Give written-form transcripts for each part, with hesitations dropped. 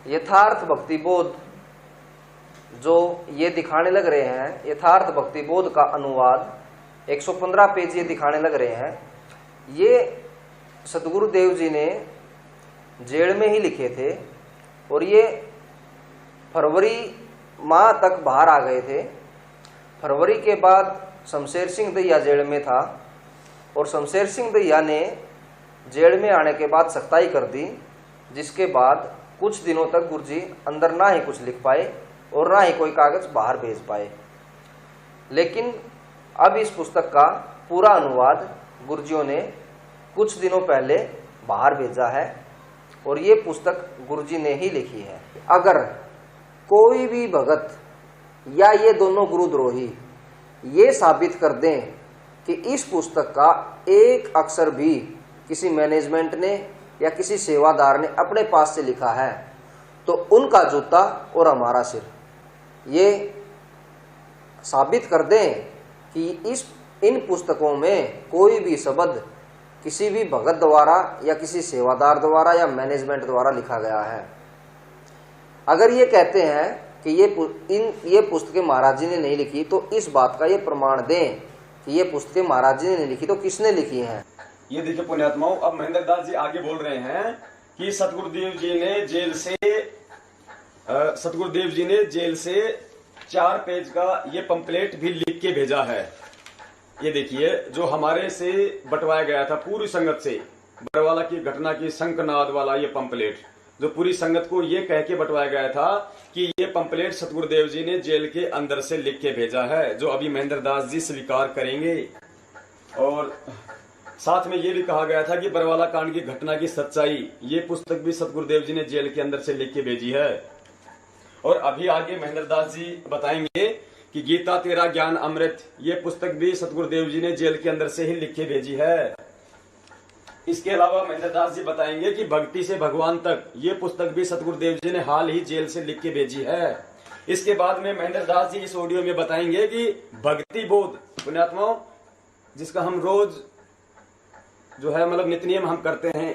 यथार्थ भक्ति बोध जो ये दिखाने लग रहे हैं, यथार्थ भक्ति बोध का अनुवाद 115 पेज ये दिखाने लग रहे हैं। ये सदगुरुदेव जी ने जेल में ही लिखे थे और ये फरवरी माह तक बाहर आ गए थे। फरवरी के बाद शमशेर सिंह दैया जेल में था और शमशेर सिंह दैया ने जेल में आने के बाद सख्ताई कर दी, जिसके बाद कुछ दिनों तक गुरुजी अंदर ना ही कुछ लिख पाए और ना ही कोई कागज बाहर भेज पाए। लेकिन अब इस पुस्तक का पूरा अनुवाद गुरुजियों ने कुछ दिनों पहले बाहर भेजा है और ये पुस्तक गुरुजी ने ही लिखी है। अगर कोई भी भगत या ये दोनों गुरुद्रोही ये साबित कर दें कि इस पुस्तक का एक अक्षर भी किसी मैनेजमेंट ने या किसी सेवादार ने अपने पास से लिखा है, तो उनका जूता और हमारा सिर। ये साबित कर दें कि इन पुस्तकों में कोई भी शब्द किसी भी भगत द्वारा या किसी सेवादार द्वारा या मैनेजमेंट द्वारा लिखा गया है। अगर ये कहते हैं कि ये पुस्तकें महाराज जी ने नहीं लिखी, तो इस बात का ये प्रमाण दें कि ये पुस्तकें महाराज जी ने नहीं लिखी, तो किसने लिखी हैं? ये देखिए पुण्यात्माओं, अब महेंद्र दास जी आगे बोल रहे हैं कि सतगुरुदेव जी ने जेल से 4 पेज का ये पंपलेट भी लिख के भेजा है। ये देखिए, जो हमारे से बंटवाया गया था पूरी संगत से, बरवाला की घटना की शंखनाद वाला ये पंपलेट, जो पूरी संगत को ये कह के बंटवाया गया था कि ये पंपलेट सतगुरुदेव जी ने जेल के अंदर से लिख के भेजा है, जो अभी महेंद्र दास जी स्वीकार करेंगे। और साथ में ये भी कहा गया था कि बरवाला कांड की घटना की सच्चाई, ये पुस्तक भी सतगुरुदेव जी ने जेल के अंदर से लिख के भेजी है। और अभी आगे महेंद्र दास जी बताएंगे कि गीता तेरा ज्ञान अमृत, ये पुस्तक भी सतगुरुदेव जी ने जेल के अंदर से ही लिख के भेजी है। इसके अलावा महेंद्र दास जी बताएंगे कि भक्ति से भगवान तक, ये पुस्तक भी सतगुरुदेव जी ने हाल ही जेल से लिख के भेजी है। इसके बाद में महेंद्र दास जी इस ऑडियो में बताएंगे कि भक्ति बोध, पुण्यात्माओं, जिसका हम रोज जो है मतलब नित्य नियम हम करते हैं,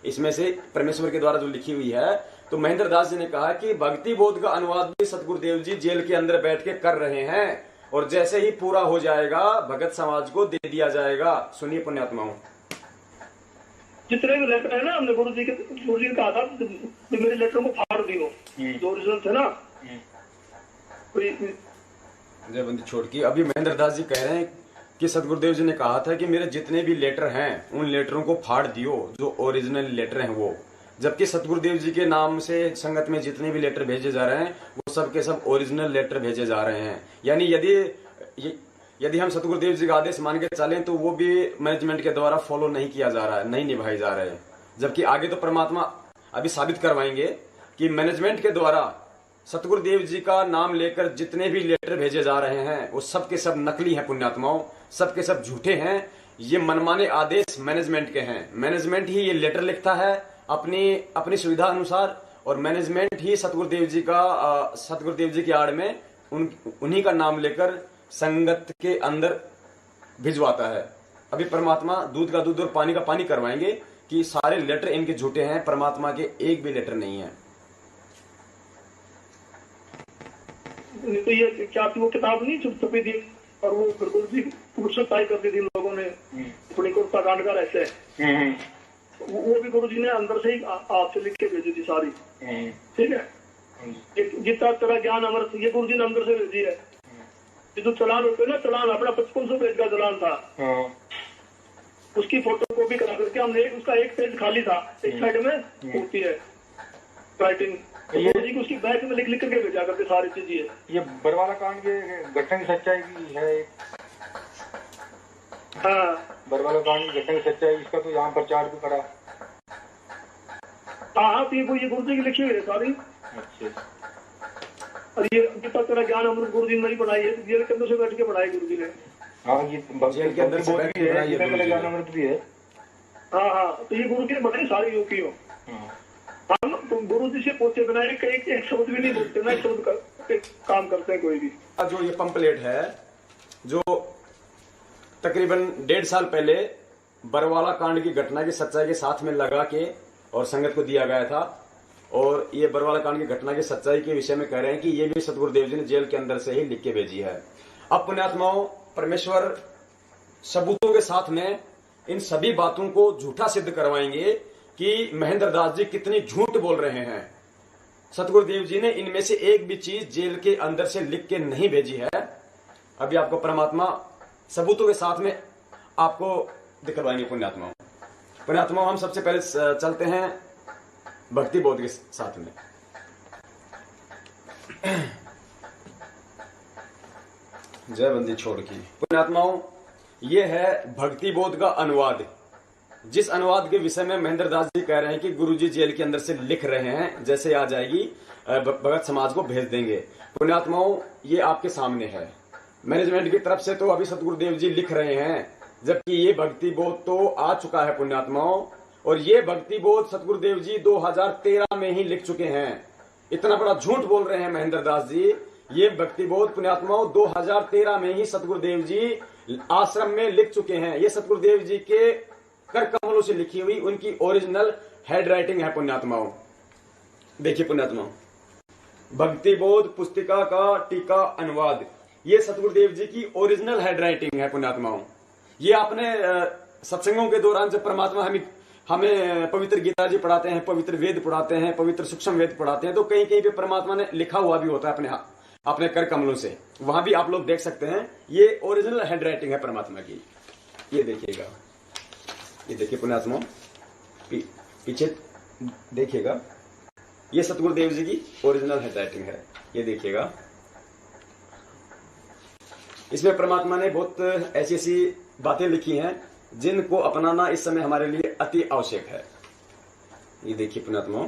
इसमें से परमेश्वर के द्वारा जो लिखी हुई है, तो महेंद्र दास जी ने कहा कि भक्ति बोध का अनुवाद भी सतगुरुदेव जी जेल के अंदर बैठ के कर रहे हैं और जैसे ही पूरा हो जाएगा भगत समाज को दे दिया जाएगा। सुनिए पुण्यात्माओं, जितने भी लेटर है ना, हमने गुरु जी ने कहा था कि मेरे लेटरों को फाड़ दियो, जो ओरिजिनल थे ना। जय बंदी छोड़ की अभी महेंद्र दास जी कह रहे हैं कि सतगुरुदेव जी ने कहा था कि मेरे जितने भी लेटर हैं उन लेटरों को फाड़ दियो, जो ओरिजिनल लेटर हैं वो। जबकि सतगुरुदेव जी के नाम से संगत में जितने भी लेटर भेजे जा रहे हैं वो सब के सब ओरिजिनल लेटर भेजे जा रहे हैं। यानी यदि हम सतगुरुदेव जी का आदेश मान के चलें तो वो भी मैनेजमेंट के द्वारा फॉलो नहीं किया जा रहा है, नहीं निभाए जा रहे हैं। जबकि आगे तो परमात्मा अभी साबित करवाएंगे कि मैनेजमेंट के द्वारा सतगुरुदेव जी का नाम लेकर जितने भी लेटर भेजे जा रहे हैं वो सब के सब नकली हैं पुण्यात्माओं, सब के सब झूठे हैं। ये मनमाने आदेश मैनेजमेंट के हैं। मैनेजमेंट ही ये लेटर लिखता है अपनी सुविधा अनुसार और मैनेजमेंट ही सतगुरुदेव जी की आड़ में उन्हीं का नाम लेकर संगत के अंदर भिजवाता है। अभी परमात्मा दूध का दूध और पानी का पानी करवाएंगे कि सारे लेटर इनके झूठे हैं, परमात्मा के एक भी लेटर नहीं है। तो ये क्या वो किताब नहीं छुपी थी और वो गुरु जी सत्ताई कर दी थी लोगों ने अपनी कुर्ता कांड का रहते हैं, वो भी गुरु जी ने अंदर से ही आपसे लिख के भेजी थी सारी। ठीक है, जितना तेरा ज्ञान अमृत, ये गुरु जी ने अंदर से भेजी है। जो चलान होते ना, चलान अपना 5500 पेज का चलान था, उसकी फोटो कॉपी करा करके हमने उसका एक पेज खाली था, एक साइड में होती है राइटिंग, जी को उसकी बैग में लिख करके भेजा करके सारी चीजें। ये बरवाला कांड के घटना की सच्चाई की है। हाँ, बरवाला कांड की घटना की सच्चाई, इसका तो यहाँ प्रचार भी करा। हाँ, तो ये गुरु जी की लिखी हुई है सारी। अच्छा, और ये जितना तेरा ज्ञान अमृत गुरु जी ने नहीं बनाई है, जेल के अंदर से बैठ के बनाई गुरु जी ने। हाँ, ये जेल के अंदर ज्ञान अमृत भी है। हाँ हाँ, तो ये गुरु जी ने बनाई सारी यूपीओ। हम गुरु जी से पूछे बिना एक शब्द भी नहीं बोलते ना, एक शब्द काम करते हैं कोई भी। जो ये पंपलेट है जो तकरीबन 1.5 साल पहले बरवाला कांड की घटना की सच्चाई के साथ में लगा के और संगत को दिया गया था, और ये बरवाला कांड की घटना की सच्चाई के विषय में कह रहे हैं कि ये भी सतगुरुदेव जी ने जेल के अंदर से ही लिख के भेजी है। अब पुण्यात्माओं, परमेश्वर सबूतों के साथ में इन सभी बातों को झूठा सिद्ध करवाएंगे कि महेंद्र दास जी कितनी झूठ बोल रहे हैं। सतगुरुदेव जी ने इनमें से एक भी चीज जेल के अंदर से लिख के नहीं भेजी है। अभी आपको परमात्मा सबूतों के साथ में आपको दिखवाएंगे। पुण्यात्माओं, हम सबसे पहले चलते हैं भक्ति बोध के साथ में। जय बंदी छोड़ की। पुण्यात्माओं, ये है भक्ति बोध का अनुवाद, जिस अनुवाद के विषय में महेंद्र दास जी कह रहे हैं कि गुरुजी जेल के अंदर से लिख रहे हैं, जैसे आ जाएगी भगत समाज को भेज देंगे। पुण्यात्माओं, ये आपके सामने है। मैनेजमेंट की तरफ से तो अभी सतगुरुदेव जी लिख रहे हैं, जबकि ये भक्ति बोध तो आ चुका है पुण्यात्माओं। और ये भक्ति बोध सतगुरुदेव जी 2013 में ही लिख चुके हैं। इतना बड़ा झूठ बोल रहे हैं महेंद्र दास जी। ये भक्ति बोध पुण्यात्माओं 2013 में ही सतगुरुदेव जी आश्रम में लिख चुके हैं। ये सतगुरुदेव जी के कर कमलों से लिखी हुई उनकी ओरिजिनल हैंड राइटिंग है पुण्यात्माओं। देखिए पुण्यात्माओं, भक्ति बोध पुस्तिका का टीका अनुवाद, ये सतगुरुदेव जी की ओरिजिनल हैंड राइटिंग है पुण्यात्माओं। ये आपने सत्संगों के दौरान जब परमात्मा हमें पवित्र गीता जी पढ़ाते हैं, पवित्र वेद पढ़ाते हैं, पवित्र सूक्ष्म वेद पढ़ाते हैं, तो कहीं कहीं पे परमात्मा ने लिखा हुआ भी होता है अपने कर कमलों से। वहां भी आप लोग देख सकते हैं, ये ओरिजिनल हैंड राइटिंग है परमात्मा की। ये देखिएगा, ये देखिए पुण्यात्मा, पीछे देखिएगा, ये सतगुरुदेव जी की ओरिजिनल हैंड राइटिंग है। ये देखिएगा, इसमें परमात्मा ने बहुत ऐसी ऐसी बातें लिखी हैं जिनको अपनाना इस समय हमारे लिए अति आवश्यक है। ये देखिए पुण्यात्मा,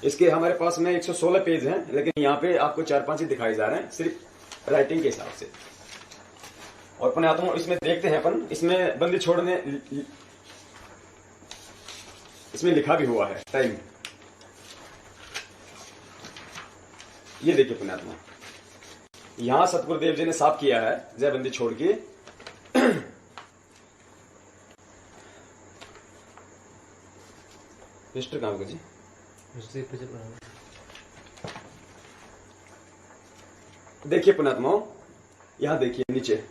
इसके हमारे पास में 116 पेज हैं, लेकिन यहाँ पे आपको 4-5 ही दिखाई जा रहे हैं सिर्फ राइटिंग के हिसाब से। और पुण्यात्मा, इसमें देखते हैं अपन, इसमें बंदी छोड़ने इसमें लिखा भी हुआ है टाइम। ये देखिए पुण्यात्मा, यहां सतगुरुदेव जी ने साफ किया है जय बंदी छोड़ के। रजिस्टर काम का जी, देखिए पुण्यात्मा, यहां देखिए नीचे,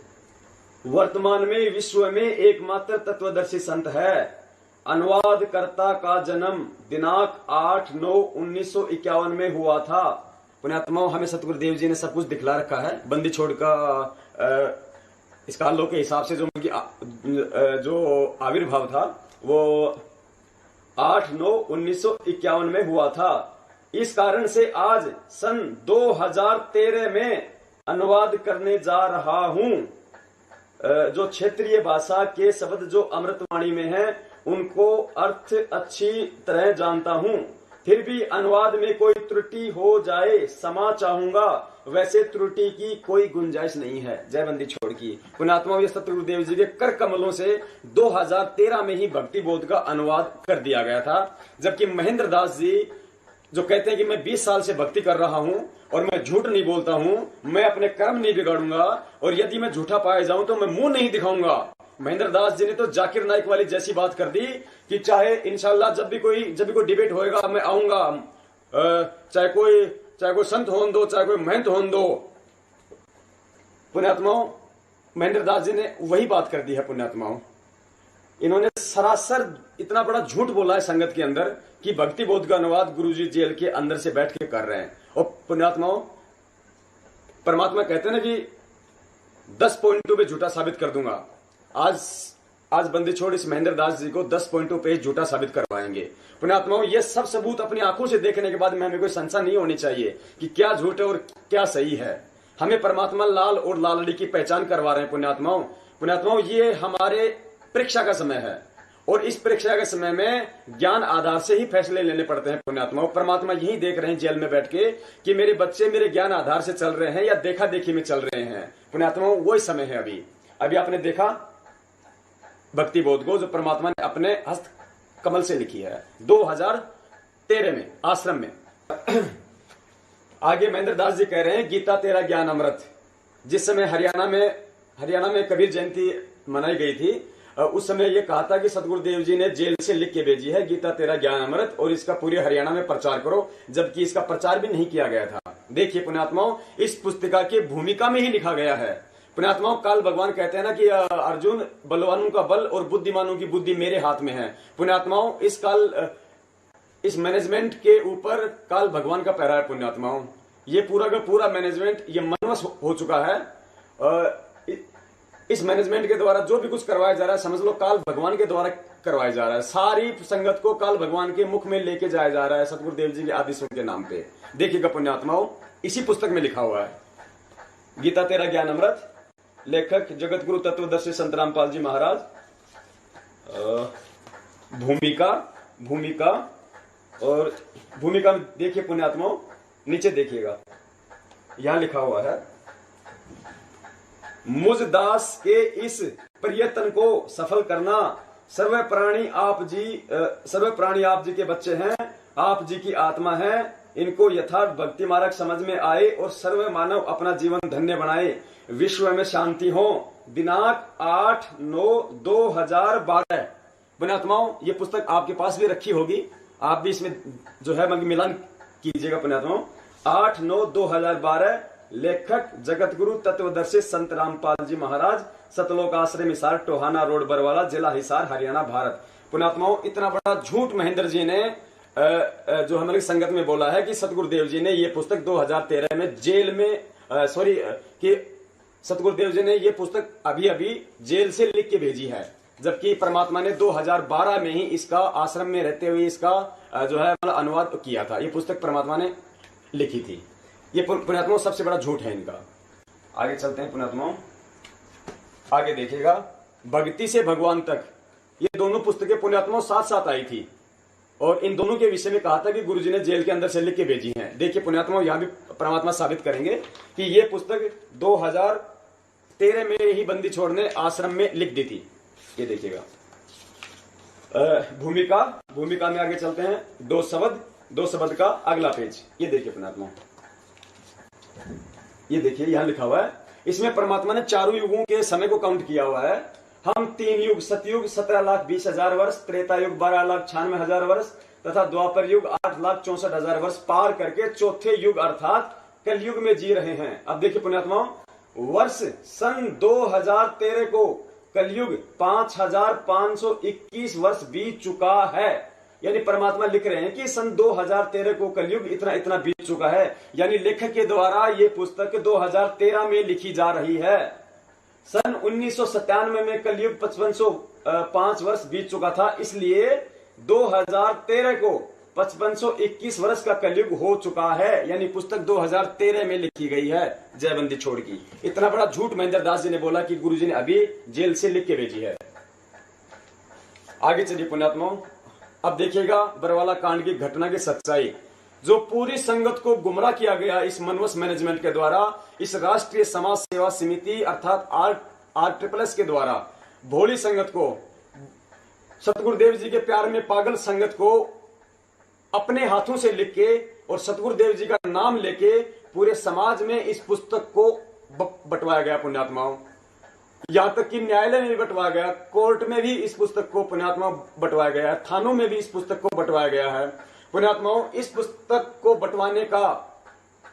वर्तमान में विश्व में एकमात्र तत्वदर्शी संत है। अनुवादकर्ता का जन्म दिनांक 8/9/1951 में हुआ था। पुण्यात्माओं, हमें सतगुरुदेव जी ने सब कुछ दिखला रखा है। बंदी छोड़ का इस कालों के हिसाब से जो उनकी जो आविर्भाव था वो 8/9/1951 में हुआ था। इस कारण से आज सन 2013 में अनुवाद करने जा रहा हूं। जो क्षेत्रीय भाषा के शब्द जो अमृतवाणी में हैं, उनको अर्थ अच्छी तरह जानता हूं। फिर भी अनुवाद में कोई त्रुटि हो जाए क्षमा चाहूंगा, वैसे त्रुटि की कोई गुंजाइश नहीं है। जय बंदी छोड़ की। पुण्यात्मा, ये सतगुरुदेव जी के कर कमलों से 2013 में ही भक्ति बोध का अनुवाद कर दिया गया था। जबकि महेंद्र दास जी जो कहते हैं कि मैं 20 साल से भक्ति कर रहा हूं और मैं झूठ नहीं बोलता हूं, मैं अपने कर्म नहीं बिगाड़ूंगा, और यदि मैं झूठा पाया जाऊं तो मैं मुंह नहीं दिखाऊंगा। महेंद्र दास जी ने तो जाकिर नाइक वाली जैसी बात कर दी कि चाहे इंशाल्लाह जब भी कोई डिबेट होएगा मैं आऊंगा, चाहे कोई संत होन दो, चाहे कोई महंत होन दो। पुण्यात्माओं, महेंद्र दास जी ने वही बात कर दी है। पुण्यात्माओं, इन्होंने सरासर इतना बड़ा झूठ बोला है संगत के अंदर कि भक्ति बोध का अनुवाद गुरुजी जेल के अंदर से बैठ के कर रहे हैं। और पुण्यात्माओं, परमात्मा कहते हैं ना कि 10 पॉइंटों पे झूठा साबित कर दूंगा। आज बंदी छोड़ इस महेंद्र दास जी को 10 पॉइंटों पे झूठा साबित करवाएंगे। पुण्यात्माओं, ये सब सबूत अपनी आंखों से देखने के बाद में हमें कोई संशय नहीं होनी चाहिए कि क्या झूठ है और क्या सही है। हमें परमात्मा लाल और लालड़ी की पहचान करवा रहे हैं। पुण्यात्माओं, ये हमारे परीक्षा का समय है और इस परीक्षा के समय में ज्ञान आधार से ही फैसले लेने पड़ते हैं। पुण्यात्माओं, परमात्मा यही देख रहे हैं जेल में बैठ के कि मेरे बच्चे मेरे ज्ञान आधार से चल रहे हैं या देखा देखी में चल रहे हैं। पुण्यात्माओं, वही समय है। अभी आपने देखा भक्ति बोध को जो परमात्मा ने अपने हस्त कमल से लिखी है 2013 में आश्रम में। आगे महेंद्र दास जी कह रहे हैं, गीता तेरा ज्ञान अमृत। जिस समय हरियाणा में कबीर जयंती मनाई गई थी, उस समय ये कहा था कि सतगुरुदेव जी ने जेल से लिख के भेजी है गीता तेरा ज्ञान अमृत और इसका पूरे हरियाणा में प्रचार करो, जबकि इसका प्रचार भी नहीं किया गया था। देखिए पुण्यात्माओं, इस पुस्तिका की भूमिका में ही लिखा गया है। पुण्यात्माओं, काल भगवान कहते हैं ना कि अर्जुन, बलवानों का बल और बुद्धिमानों की बुद्धि मेरे हाथ में है। पुण्यात्माओं, इस मैनेजमेंट के ऊपर काल भगवान का पैरा है। पुण्यात्माओं, ये पूरा का पूरा मैनेजमेंट ये मनवश हो चुका है। इस मैनेजमेंट के द्वारा जो भी कुछ करवाया जा रहा है, समझ लो काल भगवान के द्वारा करवाया जा रहा है। सारी संगत को काल भगवान के मुख में लेके जाया जा रहा है सतगुरुदेव जी के आदेशों के नाम पे। देखिएगा पुण्यात्माओं, इसी पुस्तक में लिखा हुआ है गीता तेरा ज्ञान अमृत, लेखक जगत गुरु तत्वदर्शी संत रामपाल जी महाराज। भूमिका और भूमिका में देखिए पुण्यात्माओं, नीचे देखिएगा, यहां लिखा हुआ है, मुझ दास के इस प्रयत्न को सफल करना, सर्व प्राणी आप जी के बच्चे हैं, आप जी की आत्मा है। इनको यथार्थ भक्ति मार्ग समझ में आए और सर्व मानव अपना जीवन धन्य बनाए, विश्व में शांति हो। दिनांक 8/9/2012। पुण्यात्माओं, ये पुस्तक आपके पास भी रखी होगी, आप भी इसमें जो है मिलान कीजिएगा। पुण्यात्माओं, 8/9/2012, लेखक जगत गुरु तत्वदर्शी संत रामपाल जी महाराज, सतलोक आश्रम हिसार, टोहाना रोड, बरवाला, जिला हिसार, हरियाणा, भारत। पुण्यात्माओं, इतना बड़ा झूठ महेंद्र जी ने जो हमारी संगत में बोला है कि सतगुरुदेव जी ने ये पुस्तक 2013 में जेल में कि सतगुरुदेव जी ने ये पुस्तक अभी जेल से लिख के भेजी है, जबकि परमात्मा ने 2012 में ही इसका आश्रम में रहते हुए इसका जो है अनुवाद किया था। ये पुस्तक परमात्मा ने लिखी थी। ये पुण्यात्माओं सबसे बड़ा झूठ है इनका। आगे चलते हैं पुण्यात्माओं, आगे देखिएगा, भक्ति से भगवान तक, ये दोनों पुस्तकें पुण्यात्माओं साथ साथ आई थी और इन दोनों के विषय में कहा था कि गुरुजी ने जेल के अंदर से लिख के भेजी हैं। देखिए पुण्यात्माओं, यहां भी परमात्मा साबित करेंगे कि ये पुस्तक 2013 में ही बंदी छोड़ने आश्रम में लिख दी थी। ये देखिएगा, भूमिका में आगे चलते हैं, दो शब्द का अगला पेज, ये देखिए पुण्यात्माओं, ये देखिए यहां लिखा हुआ है, इसमें परमात्मा ने चारों युगों के समय को काउंट किया हुआ है। हम 3 युग, सतयुग 17,20,000 वर्ष, त्रेता युग 12,96,000 वर्ष तथा द्वापर युग 8,64,000 वर्ष पार करके चौथे युग अर्थात कलयुग में जी रहे हैं। अब देखिए पुण्यात्माओं, वर्ष सन 2013 को कलयुग 5,521 वर्ष बीत चुका है। यानी परमात्मा लिख रहे हैं कि सन 2013 को कलयुग इतना बीत चुका है। यानी लेखक के द्वारा ये पुस्तक 2013 में लिखी जा रही है। सन 1997 में कलयुग 5505 वर्ष बीत चुका था, इसलिए 2013 को 5521 वर्ष का कलयुग हो चुका है। यानी पुस्तक 2013 में लिखी गई है जयबंदी छोड़ की। इतना बड़ा झूठ महेंद्र दास जी ने बोला कि गुरुजी ने अभी जेल से लिख के भेजी है। आगे चलिए पुण्यात्माओं, अब देखिएगा बरवाला कांड की घटना की सच्चाई। जो पूरी संगत को गुमराह किया गया इस मनवस मैनेजमेंट के द्वारा, इस राष्ट्रीय समाज सेवा समिति अर्थात RSSS के द्वारा भोली संगत को, सतगुरुदेव जी के प्यार में पागल संगत को अपने हाथों से लिख के और सतगुरुदेव जी का नाम लेके पूरे समाज में इस पुस्तक को बंटवाया गया पुण्यात्माओं। यहां तक कि न्यायालय में भी बंटवाया गया, कोर्ट में भी इस पुस्तक को पुण्यात्माओं बंटवाया गया है, थानों में भी इस पुस्तक को बंटवाया गया है। पुण्यात्माओं, इस पुस्तक को बंटवाने का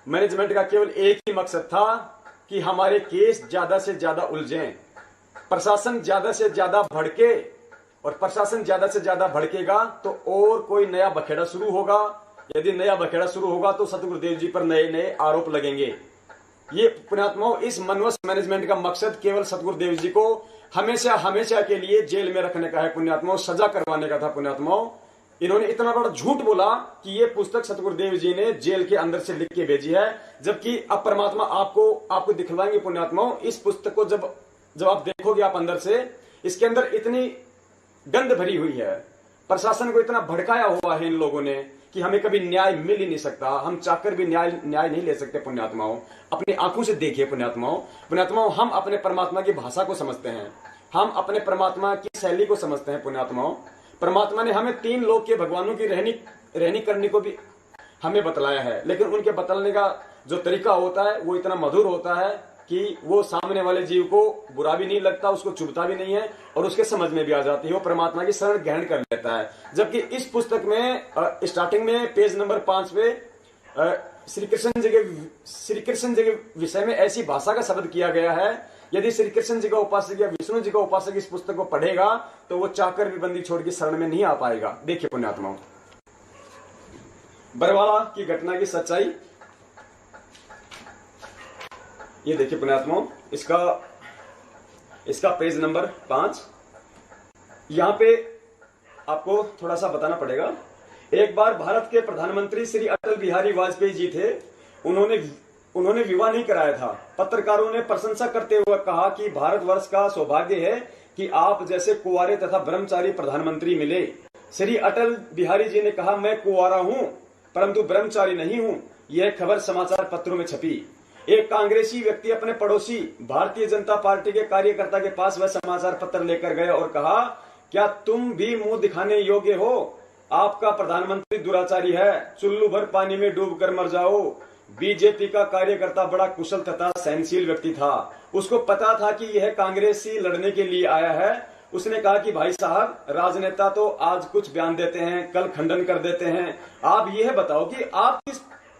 मैनेजमेंट का केवल एक ही मकसद था कि हमारे केस ज्यादा से ज्यादा उलझें, प्रशासन ज्यादा से ज्यादा भड़के, और प्रशासन ज्यादा से ज्यादा भड़केगा तो और कोई नया बखेड़ा शुरू होगा। यदि नया बखेड़ा शुरू होगा तो सतगुरुदेव जी पर नए नए आरोप लगेंगे। ये पुण्यात्माओं, इस मनवस मैनेजमेंट का मकसद केवल सतगुरुदेव जी को हमेशा हमेशा के लिए जेल में रखने का है पुण्यात्माओं, सजा करवाने का था पुण्यात्माओं। इन्होंने इतना बड़ा झूठ बोला कि ये पुस्तक सतगुरुदेव जी ने जेल के अंदर से लिख के भेजी है, जबकि अब परमात्मा आपको दिखलाएंगे पुण्यात्माओं। इस पुस्तक को जब आप देखोगे आप अंदर से, इसके अंदर इतनी गंध भरी हुई है, प्रशासन को इतना भड़काया हुआ है इन लोगों ने कि हमें कभी न्याय मिल ही नहीं सकता, हम चाहकर भी न्याय नहीं ले सकते पुण्यात्माओं। अपनी आंखों से देखिए पुण्यात्माओं, हम अपने परमात्मा की भाषा को समझते हैं, हम अपने परमात्मा की शैली को समझते हैं पुण्यात्माओं। परमात्मा ने हमें 3 लोक के भगवानों की रहनी करने को भी हमें बतलाया है, लेकिन उनके बतलाने का जो तरीका होता है वो इतना मधुर होता है कि वो सामने वाले जीव को बुरा भी नहीं लगता, उसको चुभता भी नहीं है और उसके समझ में भी आ जाती है, वो परमात्मा की शरण ग्रहण कर लेता है। जबकि इस पुस्तक में स्टार्टिंग में पेज नंबर 5 पे श्री कृष्ण जी के विषय में ऐसी भाषा का शब्द किया गया है, यदि श्री कृष्ण जी का उपासक या विष्णु जी का उपासक इस पुस्तक को पढ़ेगा तो वो चाहकर भी बंदी छोड़ के शरण में नहीं आ पाएगा। देखिए पुण्यात्माओं, बरवाला की घटना की सच्चाई ये देखिए पुण्यात्माओं, इसका पेज नंबर 5। यहां पे आपको थोड़ा सा बताना पड़ेगा। एक बार भारत के प्रधानमंत्री श्री अटल बिहारी वाजपेयी जी थे, उन्होंने विवाह नहीं कराया था। पत्रकारों ने प्रशंसा करते हुए कहा कि भारतवर्ष का सौभाग्य है कि आप जैसे कुंवारे तथा ब्रह्मचारी प्रधानमंत्री मिले। श्री अटल बिहारी जी ने कहा, मैं कुंवारा हूं परंतु ब्रह्मचारी नहीं हूं। यह खबर समाचार पत्रों में छपी। एक कांग्रेसी व्यक्ति अपने पड़ोसी भारतीय जनता पार्टी के कार्यकर्ता के पास वह समाचार पत्र लेकर गए और कहा, क्या तुम भी मुंह दिखाने योग्य हो? आपका प्रधानमंत्री दुराचारी है, चुल्लू भर पानी में डूबकर मर जाओ। बीजेपी का कार्यकर्ता बड़ा कुशल तथा सहनशील व्यक्ति था। उसको पता था कि यह कांग्रेसी लड़ने के लिए आया है। उसने कहा कि भाई साहब, राजनेता तो आज कुछ बयान देते हैं, कल खंडन कर देते हैं। आप यह बताओ कि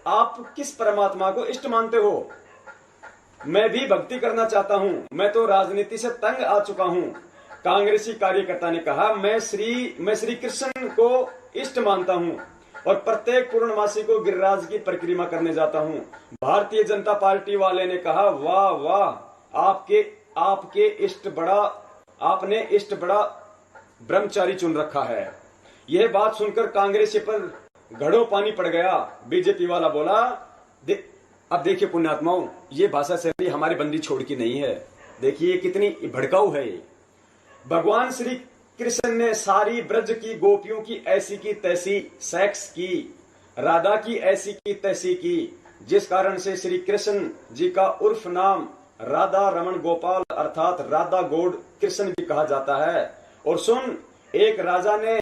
आप किस परमात्मा को इष्ट मानते हो? मैं भी भक्ति करना चाहता हूं, मैं तो राजनीति से तंग आ चुका हूं। कांग्रेसी कार्यकर्ता ने कहा, मैं श्री कृष्ण को इष्ट मानता हूं और प्रत्येक पूर्णमासी को गिरिराज की परिक्रमा करने जाता हूं। भारतीय जनता पार्टी वाले ने कहा, वाह वाह, आपने इष्ट बड़ा ब्रह्मचारी चुन रखा है। यह बात सुनकर कांग्रेसी पर घड़ों पानी पड़ गया। बीजेपी वाला बोला, अब देखिए पुण्यात्माओं, ये भाषा शैली हमारी बंदी छोड़ की नहीं है। देखिए कितनी भड़काऊ है ये। भगवान श्री कृष्ण ने सारी ब्रज की गोपियों की ऐसी की तैसी सेक्स की, राधा की ऐसी की तैसी की, जिस कारण से श्री कृष्ण जी का उर्फ नाम राधा रमन गोपाल अर्थात राधा गौड़ कृष्ण भी कहा जाता है। और सुन, एक राजा ने